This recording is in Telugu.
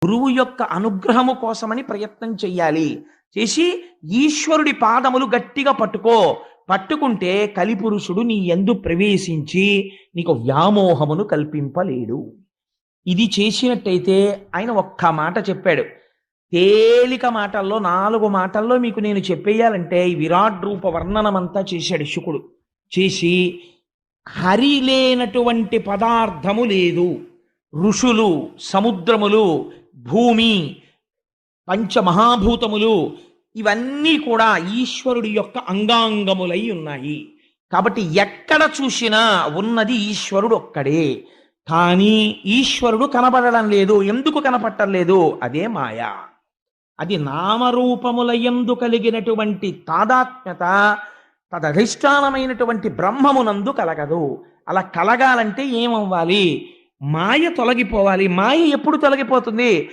గురువు యొక్క అనుగ్రహము కోసమని ప్రయత్నం చెయ్యాలి. చేసి ఈశ్వరుడి పాదములు గట్టిగా పట్టుకుంటే కలిపురుషుడు నీ యందు ప్రవేశించి నీకు వ్యామోహమును కల్పింపలేడు. ఇది చేసినట్టయితే ఆయన ఒక్క మాట చెప్పాడు. తేలిక మాటల్లో 4 మాటల్లో మీకు నేను చెప్పేయాలంటే ఈ విరాట్ రూప వర్ణనమంతా చేశాడు శుకుడు. చేసి హరి లేనటువంటి పదార్థము లేదు. ఋషులు, సముద్రములు, భూమి, పంచమహాభూతములు ఇవన్నీ కూడా ఈశ్వరుడి యొక్క అంగాంగములై ఉన్నాయి. కాబట్టి ఎక్కడ చూసినా ఉన్నది ఈశ్వరుడు ఒక్కడే. కానీ ఈశ్వరుడు కనబడడం లేదు. ఎందుకు కనపడటం లేదు? అదే మాయ. అది నామరూపముల యందు కలిగినటువంటి తాదాత్మ్యత తదధిష్టానమైనటువంటి బ్రహ్మమునందు కలగదు. అలా కలగాలంటే ఏమవ్వాలి? మాయ తొలగిపోవాలి. మాయ ఎప్పుడు తొలగిపోతుంది?